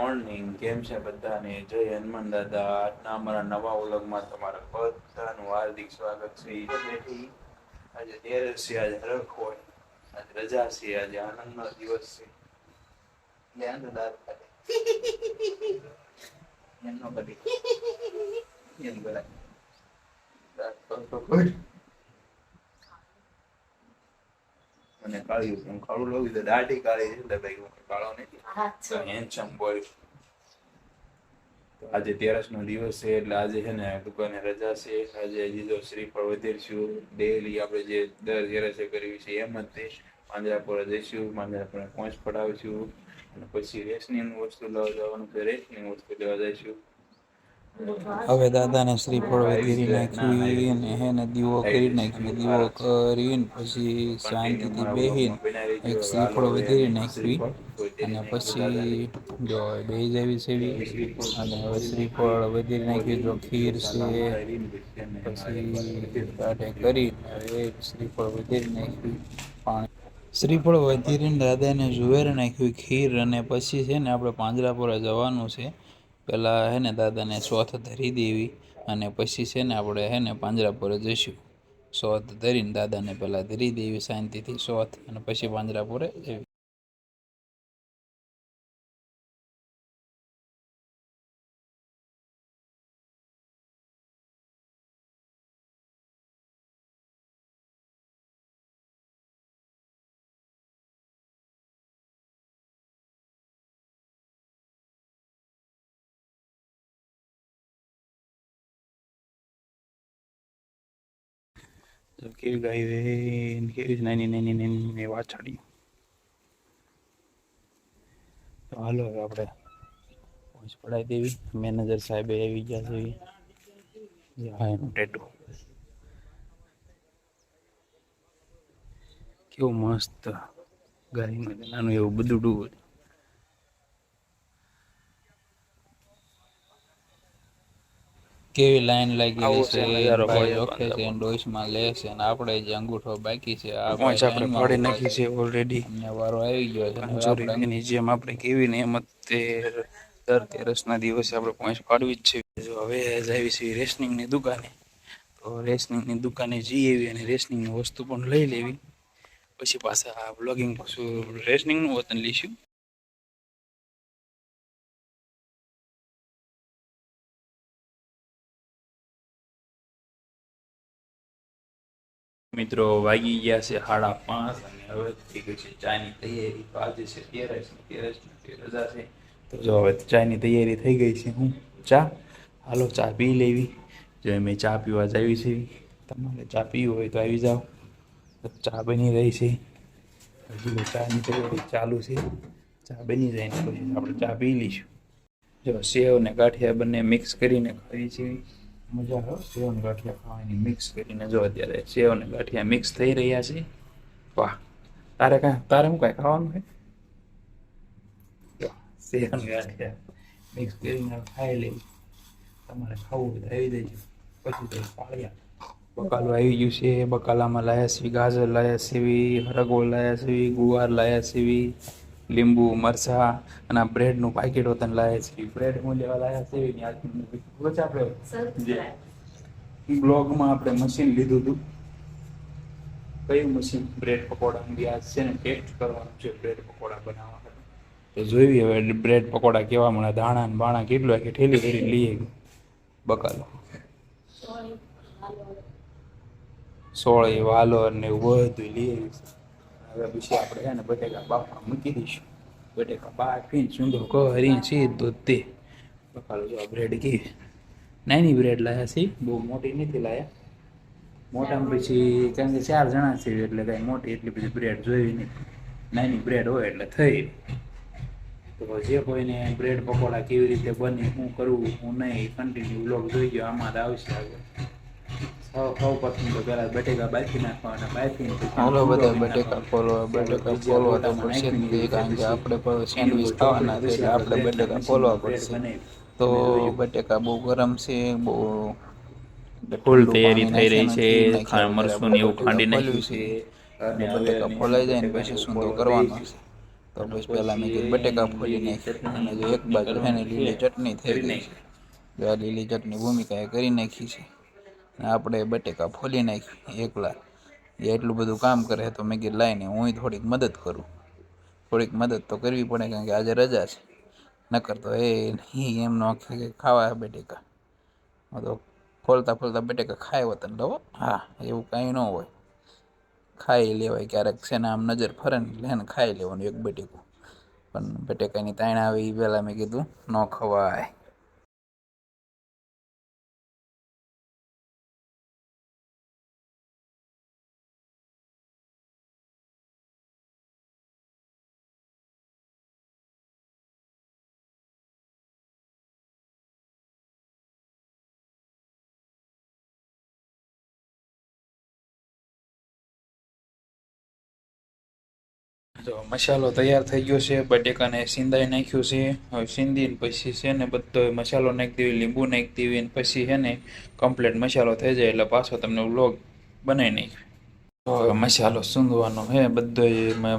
Morning. કેમ છે બધાને? જય હનુમાન દાદા. આજના અમારા નવા વ્લોગમાં તમારા બધાનું હાર્દિક સ્વાગત છે. આજે તેરસ છે, આજે હરખ હોય, આજે રજા છે, આજે આનંદનો દિવસ છે. ધ્યાન તો દાંત કાઢે એમ નો કરી એમ કરાય દાંત તો મને કાળ્યું હું કાળું લઉં તો દાઢી કાળી છે એટલે ભાઈ હું કાળો નથી હેન્ડસમ બોય. તો આજે તેરસ નો દિવસ છે એટલે આજે છે ને દુકાને રજા છે. આજે લીધો શ્રીફળ વધેરશું. ડેલી આપણે જે દર તેરસે કરવી છે એમ જ તે માંજરાપોળા જઈશું, માંજરાપોળા પહોંચ પડાવીશું અને પછી રેશનિંગ વસ્તુ લેવા જવાનું છે. રેશનિંગ વસ્તુ લેવા જઈશું. હવે દાદાને શ્રીફળ વધેરી નાખવી અને હેને દીવો કરી નાખવી. દીવો કરીને પછી શાંતિથી બેહીને એક શ્રીફળ વધેરી નાખવી અને પછી જો બેહી જવી સેવી. અને હવે શ્રીફળ વધેરી નાખવી. જો ખીર છે પછી દાઢે કરીને હવે એક શ્રીફળ વધેરી નાખવી. પાણી શ્રીફળ વધેરીને દાદાને જુવેર નાખ્યું ખીર અને પછી છે ને આપણે પાંજરાપોળા જવાનું છે. પેલા હે ને દાદાને સોથ ધરી દેવી અને પછી છે ને આપણે હે ને પાંજરાપોળે જઈશું. સોથ ધરીને દાદાને પેલા ધરી દેવી શાંતિથી સોથ અને પછી પાંજરાપોળે જવી. તો કેવી ગાય કેવી નાની નાની નાની વાછડી. તો હાલો હવે આપણે પહોંચ પડાવી દેવી. મેનેજર સાહેબ આવી ગયા છે. હા એનું ટેટુ કેવું મસ્ત ગાય નાનું એવું બધું ડૂબ. કેવી લાઈન લાગેલી છે. નજારો ભાઈ મળ્યો જોખે છે, ડોઈસમાં લે છે અને આપણે જે અંગૂઠો બાકી છે આ પહોંચ ભાઈ આપણે લાઈનમાં ફાડી ઉભા નાખી છે ઓલરેડી. અમને વારો આવી ગયો છે. હવે આપણે પાંચોની જેમ આપણે કેવી ને એમ જ દર તેરસના દિવસે આપણે પહોંચ પાડવી જ છે. જો હવે આવી છે રેશનિંગની દુકાને. તો રેશનિંગની દુકાને જઈ એવી અને રેશનિંગની વસ્તુ પણ લઈ લેવી. પછી પાછા બ્લોગિંગ રેશનિંગનું વતન લઈશું. મિત્રો વાગી ગયા છે 5:30 અને હવે થઈ ગઈ છે ચાની તૈયારી. તો આજે છે તેરસની રજા છે. તો જો હવે ચાની તૈયારી થઈ ગઈ છે. હું ચા હાલો ચા પી લેવી. જો મેં ચા પીવા જ આવી છે. તમારે ચા પીવી હોય તો આવી જાઓ. ચા બની રહી છે. હજુ ચાની તૈયારી ચાલુ છે. ચા બની જાય ને પછી આપણે ચા પી લઈશું. જો સેવ ને ગાંઠિયા બંને મિક્સ કરીને ખાવી છે. મજા આવે સેવ ને ગાંઠિયા ખાવાની મિક્સ કરીને. જો અત્યારે સેવ ને ગાંઠિયા મિક્સ થઈ રહ્યા છે. વાહ તારે હું કાંઈ ખાવાનું છે? સેવ ને ગાંઠિયા મિક્સ કરીને ખાઈ લેવી. તમારે ખાવું હોય તો આવી દેજો. પછી તો પાળ્યા બકાલું આવી ગયું છે. બકાલામાં લાયા છે ગાજર, લાયા છે હરગવો, લાયા છે ગુવાર, લાયા છે લીંબુ, મરચા અને આ બ્રેડનું પાકેટ હોતા લાયા છે. બ્રેડ હું લેવા લાયા છે આપણે બ્લોગમાં આપણે મશીન લીધું હતું. કયું મશીન? બ્રેડ પકોડાનું વ્યાજ છે ને ટેસ્ટ કરવાનું છે બ્રેડ પકોડા બનાવવા. તો જોઈ હવે બ્રેડ પકોડા કેવા મળે. દાણા ને બાણા કેટલું કે ઠેલી ભરી લઈએ બકાલો સોળી વાલોર ને એવું બધું લઈ આવી. હવે પછી આપણે છે ને બટેકા બાફવા મૂકી દઈશું. બટેકા બાફીને સુંદર કરીને સીધું તે બકાલો. જો બ્રેડ કેવી નાની બ્રેડ લાયા છે. બહુ મોટી નથી લાયા. મોટામાં પછી કારણ કે 4 જણા છે એટલે કાંઈ મોટી એટલી બધી બ્રેડ જોઈ નહીં. નાની બ્રેડ હોય એટલે થઈ. તો જે કોઈને બ્રેડ પકોડા કેવી રીતે બને, શું કરવું હું નહીં, કન્ટિન્યુ વ્લોગ જોઈ ગયો આમાં જ આવશે આગળ. સૌ પ્રથમ તો પહેલાં બટેકા બાફી નાખવાના. બાફીને ઓલો બધા બટેકા ફોલવા તો પડશે જ નહીં કારણ કે આપણે પણ સેન્ડવીચ ખાવાના છે એટલે આપણે બટેકા ફોલવા પડશે. તો બટેકા બહુ ગરમ છે. બહુ ફૂલ ઠંડુ તૈયારી પાણી થઈ રહી નાખ્યા છે. નથી. નાખ્યા વગર મરસું આપણે ને એવું બટેકા ખાંડી ફોલવ્યું નાખ્યું છે છે. અને એટલે હવે બટેકા ફોલાઈ જાય ને પછી સૂંદો કરવાનો છે. તો પછી પહેલાં મેં કીધું બટેકા ફોલી નાખી અને જો એક બાજુ છે ને લીલી ચટણી થઈ ગઈ છે. જો આ લીલી ચટણી ભૂમિકાએ કરી નાખી છે અને આપણે બટેકા ફોલી નાખી એકલા. એ એટલું બધું કામ કરે તો મેં કીધું લાઈને હું થોડીક મદદ કરું. થોડીક મદદ તો કરવી પડે કારણ કે આજે રજા છે. નકર તો એ નહીં એમ નો ખાવા બટેકા તો ફોલતા ફોલતા બટેકા ખાય વતન લો. હા એવું કાંઈ ન હોય, ખાઈ લેવાય ક્યારેક છે ને આમ નજર ફરે ને એટલે એને ખાઈ લેવાનું એક બટેકું. પણ બટેકાની તાણ આવે એ પહેલાં મેં કીધું ન ખવાય. તો મસાલો તૈયાર થઈ ગયો છે, બટેકાને સિંદાઈ નાખ્યું છે. હવે સિંદીને પછી છે ને બધો મસાલો નાખી દેવી, લીંબુ નાખી દેવી અને પછી છે ને કમ્પ્લીટ મસાલો થઈ જાય એટલે પાછો તમને વ્લોગ બનાવી નાખ્યો. તો હવે મસાલો સૂંઘવાનો હે બધો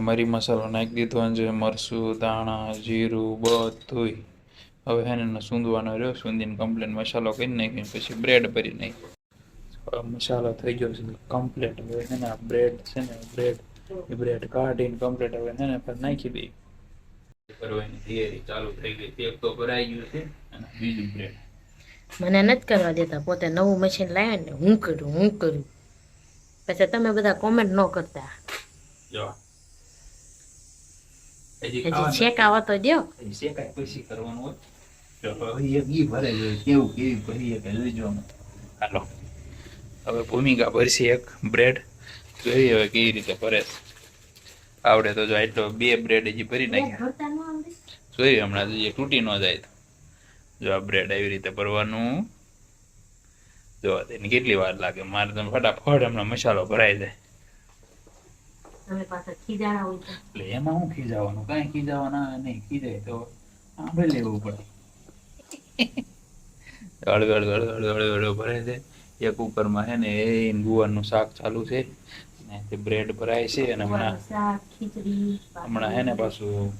મરી મસાલો નાખી દીધો છે, મરચું, ધાણા, જીરું બધું. હવે હે ને સૂંધવાનો રહ્યો, સૂંધીને કમ્પ્લીટ મસાલો કરી નાખીને પછી બ્રેડ ભરી નાખ્યો. મસાલો થઈ ગયો છે કમ્પ્લીટ. હવે છે ને આ બ્રેડ છે ને બ્રેડ કાઢીને કમ્પ્લીટ હવે છે ને નાખી દઈ. કરવાની તૈયારી ચાલુ થઈ ગઈ. એક તો ભરાઈ ગયું છે અને બીજું બ્રેડ મને નથી કરવા દેતા, પોતે નવું મશીન લાવ્યા ને હું કરું પછી તમે બધા કોમેન્ટ ન કરતા. જો હજી શેકાવા તો દો. શેકાય પછી કરવાનું હોય. જો હવે ઈ ભરે કેવું કેવી ભરીએ કે જોઈજો. હાલો હવે ભૂમિકા ભરશે એક બ્રેડ. જોઈએ હવે કેવી રીતે ભરે. આવડે તો જો એટલો 2 બ્રેડ હજી ભરી નાખ્યા. જોઈએ હમણાં જોઈએ તૂટી ન જાય તો. જો આ બ્રેડ આવી રીતે ભરવાનું. જો તેની કેટલી વાર લાગે. મારે તમે ફટાફટ હમણાં મસાલો ભરાઈ જાય. એટલે એમાં હું ખીજાવાનું? કાંઈ ખીજાવાના નહીં. ખીજાય તો સાંભળી લેવું પડે. હળવે ભરાય છે. એક કુકરમાં છે ને એ ગુવારનું શાક ચાલુ છે ને તે બ્રેડ ભરાય છે અને હમણાં હે ને પાછું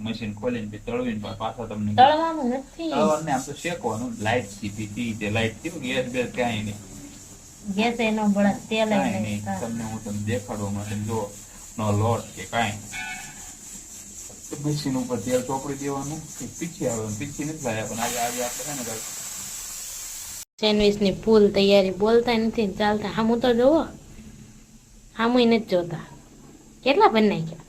મશીન ખોલીને તળવીને પાછા તમને તળવાનું નથી, તળવાનું આમ તો શેકવાનું. લાઈટ સીધી તે લાઈટ થયું ગેસ બેસ કાંઈ નહીં. ગેસ એનો બળા તેલ કાંઈ નહીં. તમને હું તમને દેખાડવા માટે જો નો લોટ કે કાંઈ. મશીન ઉપર તેલ ચોપડી દેવાનું. પીછી આવે પીછી નથી લાયા પણ આજે આપણે છે ને સેન્ડવિચ ની ફૂલ તૈયારી. બોલતા નથી ચાલતા. હામું તો જોવો, હામું નથી જોતા. કેટલા બની નાખ્યા?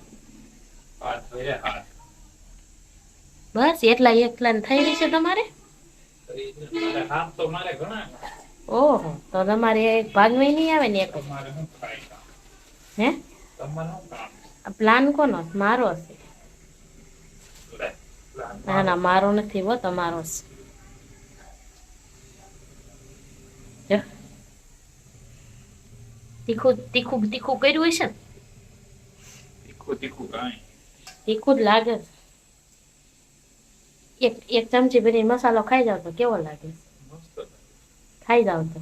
બસ એટલા એકલા થઈ રહી છે તમારે? ઓહો, તો તમારે એક ભાગમાં નહીં આવે ને એક જ. હે પ્લાન કોનો? મારો છે. ના ના મારો નથી હો, તમારો છે. તીખું તીખું તીખું કર્યું હશે ને? તીખું જ લાગે. એક ચમચી ભરીને મસાલો ખાઈ જાવ તો કેવો લાગે? ખાઈ જાવ તો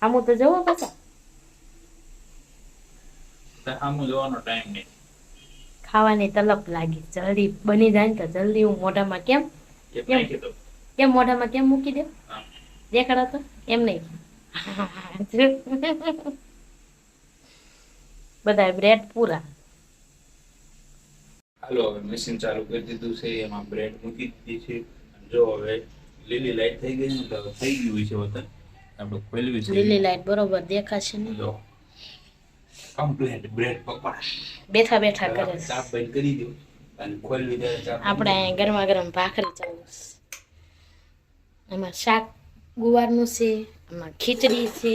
આમું તો જવો પાછા. ખાવાની તલપ લાગી. જલ્દી બની જાય ને તો જલ્દી હું મોઢામાં કેમ મોઢામાં કેમ મૂકી દે? દેખાડો તો. એમ નહીં બધા બ્રેડ પૂરા. હાલો હવે મશીન ચાલુ કરી દીધું છે. એમાં બ્રેડ મૂકી દીધી છે. જો હવે લીલી લાઈટ થઈ ગઈ ને તો થઈ ગયું છે વતન. આપણે ખોલવી છે. લીલી લાઈટ બરોબર દેખાશે ને? જો કમ્પ્લીટ બ્રેડ પકોડા બેઠા બેઠા કરે છે. ચાપ બંધ કરી દો અને ખોલવી દે. આપણે અહીંયા ગરમા ગરમ ભાખરી ચાલુ છે. એમાં શાક ગુવારનું છે, એમાં ખીચડી છે.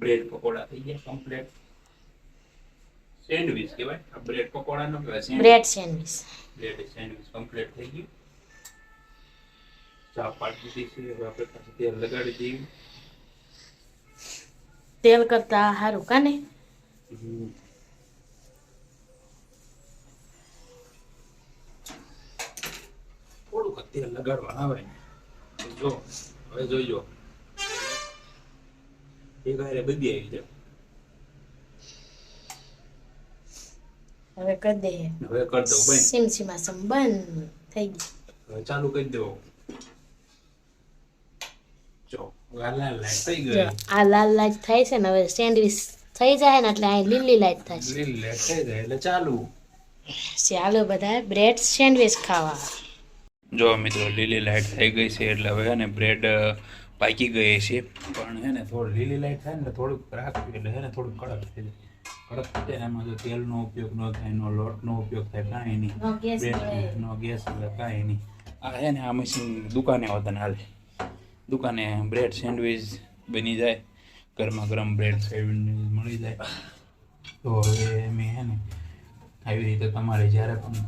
બ્રેડ પકોડા થઈ ગયા કમ્પ્લીટ. સેન્ડવિચ કહેવાય. આ બ્રેડ પકોડા નો કહેવાય. Bread sandwich. Bread sandwich complete થઈ ગયું. ચા પાડી દીધી છે. હવે આપણે પાછું તેલ લગાડી દઈએ. તેલ કરતા સારું કાને? થોડુંક તેલ લગાડવા આવે ને. જો હવે જોઈજો એક હારે બધી આવી જાય. હવે કરી દે. હવે કર દો ભાઈ. સીમસીમા સંબંધ થઈ ગઈ. હવે ચાલુ કરી દો. જો લાલ લાઈટ થઈ જો ગઈ. આ લાલ લાઈટ થાય છે ને હવે સેન્ડવીચ થઈ જાય ને એટલે અહીં લીલી લાઈટ થાય છે. લીલી લાઈટ થઈ જાય એટલે ચાલુ. ચાલો બધા બ્રેડ સેન્ડવીચ ખાવા. જો મિત્રો લીલી લાઈટ થઈ ગઈ છે એટલે હવે ને બ્રેડ પાકી ગઈ છે. પણ હે ને થોડી લીલી લાઈટ થાય ને થોડુંક રાખવી એટલે હે ને થોડુંક કડક થઈ જાય. કડક થઈ જાય ને એમાં જો તેલનો ઉપયોગ ન થાય, નો લોટનો ઉપયોગ થાય, કાંઈ નહીં. નો ગેસ બ્રેડ નો ગેસ એટલે કાંઈ નહીં. આ હે ને આ મશીન દુકાને હોતા ને હાલે. દુકાને બ્રેડ સેન્ડવીચ બની જાય, ગરમા ગરમ બ્રેડ સેન્ડવીચ મળી જાય. તો હવે મેં હે ને આવી રીતે તમારે જ્યારે પણ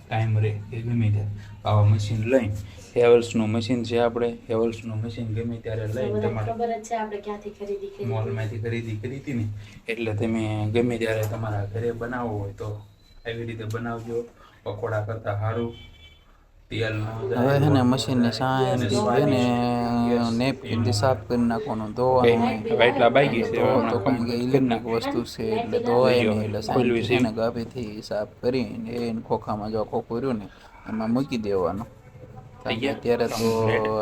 ટાઈમ રહે કે ગમે ત્યારે આવા મશીન લઈને, હેવલ્સનું મશીન છે આપણે, હેવલ્સનું મશીન ગમે ત્યારે લઈને તમારે ખબર જ છે આપણે ક્યાંથી ખરીદી કરી. મોલમાંથી ખરીદી કરી હતી ને, એટલે તમે ગમે ત્યારે તમારા ઘરે બનાવવું હોય તો આવી રીતે બનાવજો. પકોડા કરતાં સારું તેલ હવે છે ને મશીનની શાંતિ ને નેપકિનથી સાફ કરી નાખવાનું, ધોવાનું એટલા બાકી છે તો કારણ કે ઇલેક્ટ્રિક વસ્તુ છે એટલે ધોવાય નહીં, એટલે શાંતિથી ને ગાભીથી સાફ કરીને એને ખોખામાં જો ખોખું રહ્યું ને એમાં મૂકી દેવાનું. અત્યારે તો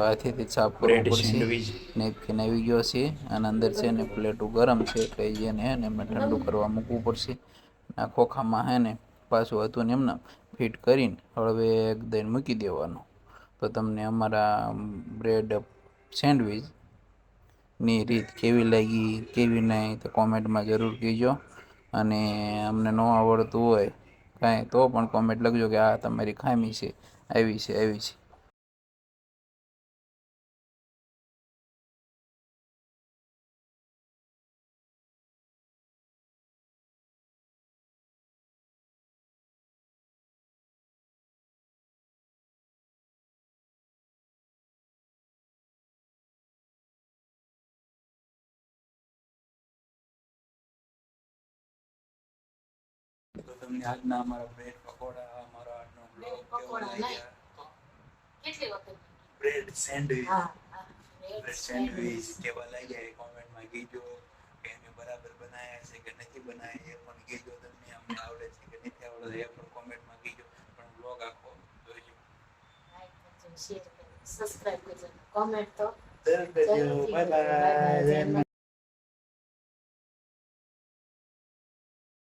હાથેથી જ સાફ કરવું પડશે. નેપકિન આવી ગયો છે અને અંદર છે ને પ્લેટું ગરમ છે એટલે એને હે ને એમને ઠંડુ કરવા મૂકવું પડશે. આ ખોખામાં હે ને પાછું હતું ને એમને ફિટ કરીને હળવે દઈને મૂકી દેવાનું. તો તમને અમારા બ્રેડ સેન્ડવીચની રીત કેવી લાગી કેવી નહીં તો કોમેન્ટમાં જરૂર કહેજો. અને અમને ન આવડતું હોય કાંઈ તો પણ કોમેન્ટ લખજો કે આ તમારી ખામી છે, આવી છે આવી છે. તો તમને આજના અમારા બ્રેડ પકોડા, અમારો આજનો બ્લોગ કેવો લાગ્યા? કેટલી વખત? બ્રેડ સેન્ડવીચ, હા બ્રેડ સેન્ડવીચ કેવા લાગ્યા એ કોમેન્ટમાં કહેજો. કે અમે બરાબર બનાવ્યા છે કે નથી બનાવ્યા એ પણ કહેજો. તમને અમને આવડે છે કે નથી આવડે એ પણ કોમેન્ટમાં કહેજો. પણ બ્લોગ આખો જોઈજો. લાઈક કરજો, શેર કરજો, સબસ્ક્રાઇબ કરજો, કોમેન્ટ તો બાય બાય.